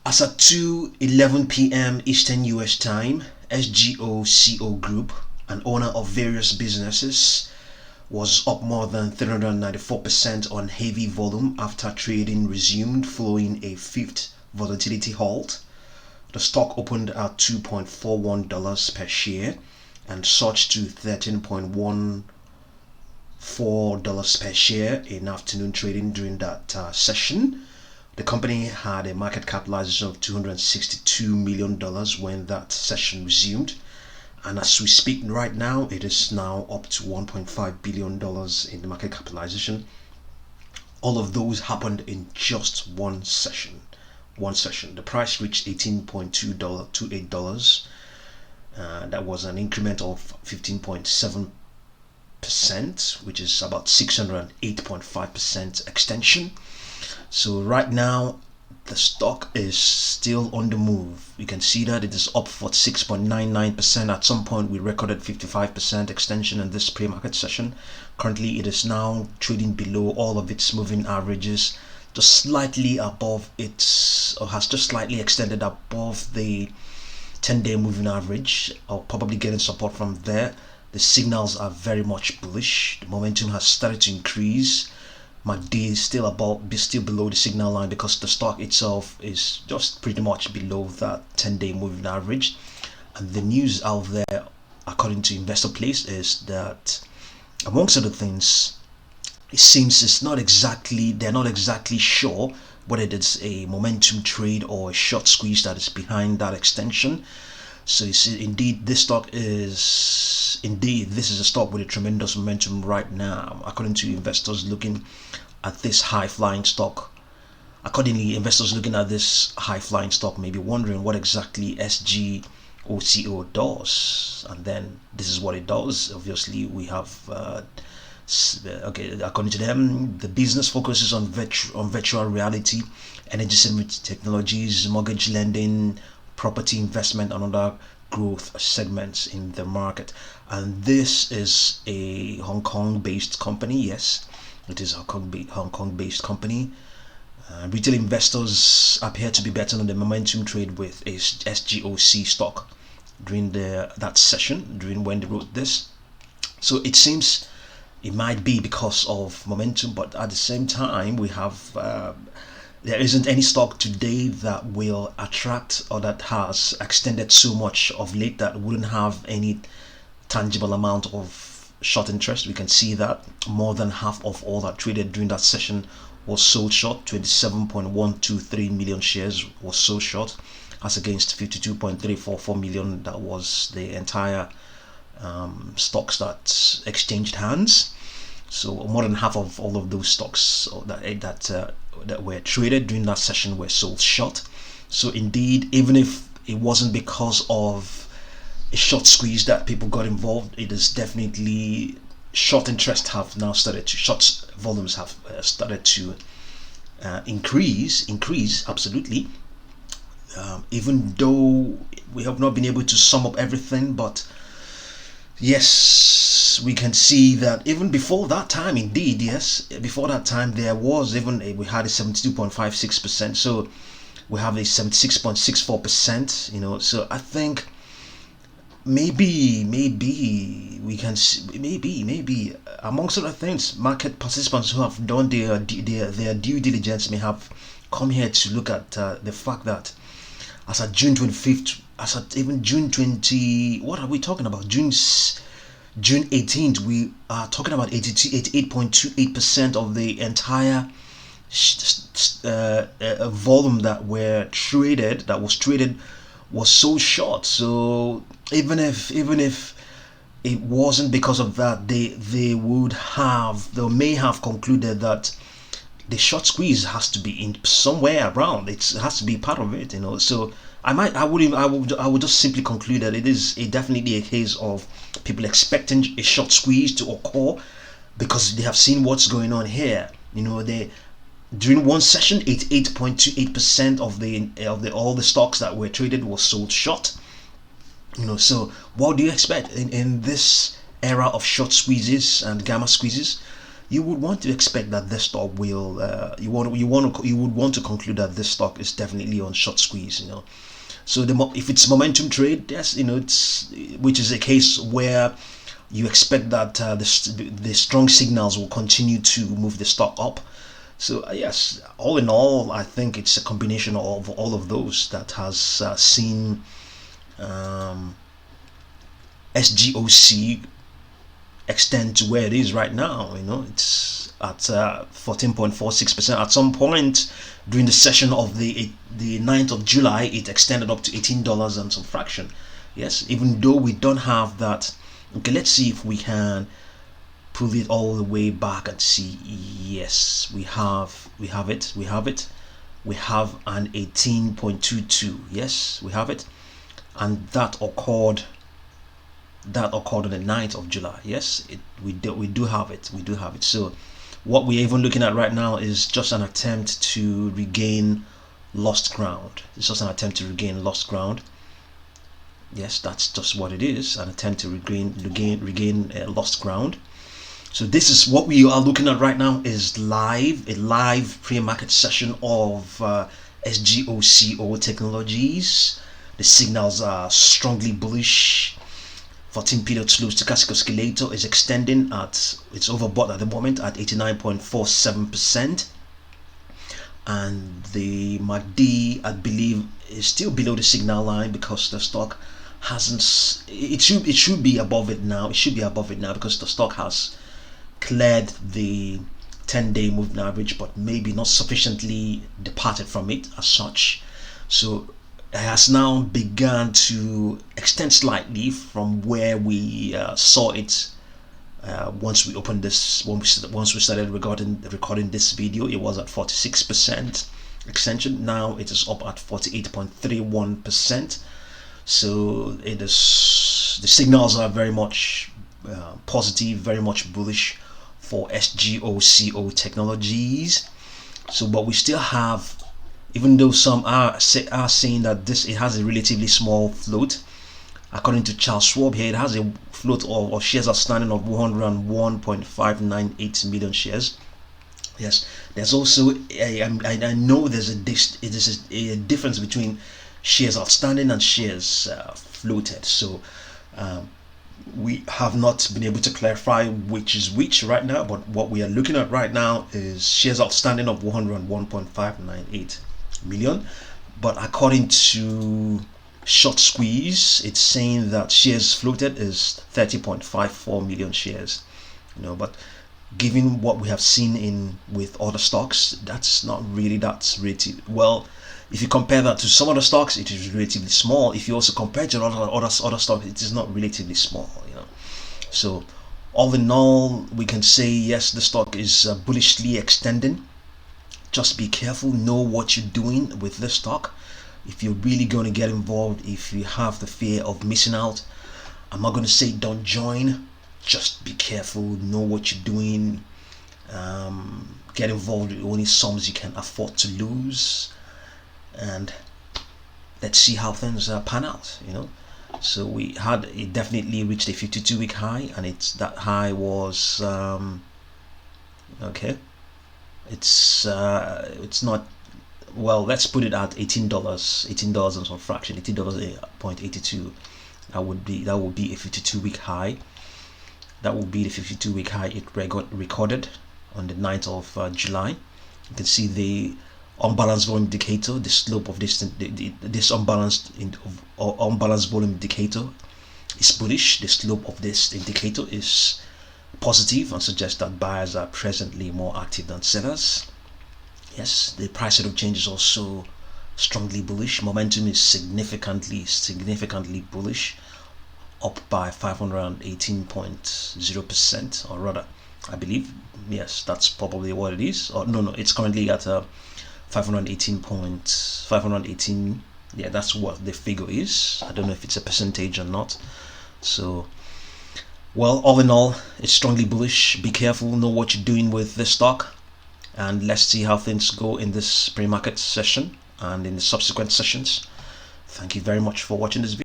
As at 2:11 p.m. Eastern US time, SGOCO Group, an owner of various businesses, was up more than 394% on heavy volume after trading resumed following a fifth volatility halt. The stock opened at $2.41 per share and surged to $13.14 per share in afternoon trading during that session. The company had a market capitalization of $262 million when that session resumed, and as we speak right now, it is now up to $1.5 billion in the market capitalization. All of those happened in just one session. The price reached $18.28. That was an increment of 15.7%, which is about 608.5% extension. So right now the stock is still on the move. You can see that it is up for 6.99%. At some point we recorded 55% extension in this pre-market session. Currently it is now trading below all of its moving averages, just slightly above its, or has just slightly extended above the 10-day moving average, or probably getting support from there. The signals are very much bullish. The momentum has started to increase. MACD is still below the signal line because the stock itself is just pretty much below that 10-day moving average. And the news out there, according to Investor Place, is that amongst other things, it seems they're not exactly sure whether it's a momentum trade or a short squeeze that is behind that extension. So you see, this is a stock with a tremendous momentum right now, according to investors looking at this high-flying stock. Accordingly, investors looking at this high-flying stock may be wondering what exactly SGOCO does, and then this is what it does. Obviously, we have according to them, the business focuses on virtual reality, energy-saving technologies, mortgage lending, property investment, and other growth segments in the market. And this is a Hong Kong-based company. Yes, it is a Hong Kong-based company. Retail investors appear to be betting on the momentum trade with a SGOC stock during that session, during when they wrote this. So it seems it might be because of momentum, but at the same time, we have there isn't any stock today that will attract or that has extended so much of late that wouldn't have any tangible amount of short interest. We can see that more than half of all that traded during that session was sold short. 27.123 million shares was sold short, as against 52.344 million that was the entire stocks that exchanged hands. So more than half of all of those stocks that were traded during that session were sold short. So indeed, even if it wasn't because of a short squeeze that people got involved, it is definitely short interest have now started to, short volumes have started to increase absolutely. Even though we have not been able to sum up everything, but yes, we can see that even before that time, indeed, yes, before that time, there was we had a 72.56%, so we have a 76.64%, so I think maybe we can see, maybe amongst other things, market participants who have done their due diligence may have come here to look at the fact that as at June 25th, as at even June 20, what are we talking about? June 18th, we are talking about 88.28% of the entire volume that was traded was sold short. So even if it wasn't because of that, they may have concluded that the short squeeze has to be in somewhere around. It has to be part of it, So I would just simply conclude that it is definitely a case of people expecting a short squeeze to occur because they have seen what's going on here. During one session, 88.28% of all the stocks that were traded was sold short. So what do you expect in this era of short squeezes and gamma squeezes? you would want to expect that this stock will you would want to conclude that this stock is definitely on short squeeze, so if it's momentum trade, yes, it's, which is a case where you expect that the strong signals will continue to move the stock up. So yes, all in all, I think it's a combination of all of those that has seen SGOC extend to where it is right now. It's at 14.46%. At some point during the session of the 9th of July, it extended up to $18 and some fraction. Yes, even though we don't have that. Okay, let's see if we can pull it all the way back and see. Yes, we have it. We have an 18.22. Yes, we have it, and that occurred on the 9th of July. Yes, we do have it. So what we're even looking at right now is just an attempt to regain lost ground. It's just an attempt to regain lost ground. Yes, that's just what it is, an attempt to regain lost ground. So this is what we are looking at right now, is a live pre-market session of SGOCO Technologies. The signals are strongly bullish. 14-period slow stochastic oscillator is extending it's overbought at the moment at 89.47%, and the MACD, I believe, is still below the signal line because the stock hasn't. It should be above it now. It should be above it now because the stock has cleared the 10-day moving average, but maybe not sufficiently departed from it as such. So it has now begun to extend slightly from where we saw it once we opened this. Once we started recording this video, it was at 46% extension. Now it is up at 48.31%. So it is, the signals are very much positive, very much bullish for SGOCO Technologies. So, but we still have, even though some are saying that it has a relatively small float, according to Charles Schwab here, it has a float of shares outstanding of 101.598 million shares. Yes, there's also I know there's a difference between shares outstanding and shares floated. So we have not been able to clarify which is which right now, but what we are looking at right now is shares outstanding of 101.598 million. But according to Short Squeeze, it's saying that shares floated is 30.54 million shares. But given what we have seen with other stocks, that's not really that relative. Well, if you compare that to some other stocks, it is relatively small. If you also compare to other stocks, it is not relatively small. So all in all, we can say yes, the stock is bullishly extending. Just be careful, know what you're doing with this stock. If you're really going to get involved, if you have the fear of missing out, I'm not going to say don't join. Just be careful, know what you're doing. Get involved with only sums you can afford to lose, and let's see how things pan out. So it definitely reached a 52-week high, and that high was okay. It's not, well, let's put it at $18 and some fraction, $18.82. That would be a 52-week high. That would be the 52-week high it recorded on the 9th of July. You can see the unbalanced volume indicator, the slope of this unbalanced volume indicator is bullish. The slope of this indicator is positive and suggests that buyers are presently more active than sellers. Yes, the price rate of change is also strongly bullish. Momentum is significantly bullish, up by 518.0%, or rather, I believe, yes, that's probably what it is. Or no, it's currently at 518. Yeah, that's what the figure is. I don't know if it's a percentage or not. So, well, all in all, it's strongly bullish. Be careful, know what you're doing with this stock, and let's see how things go in this pre-market session and in the subsequent sessions. Thank you very much for watching this video.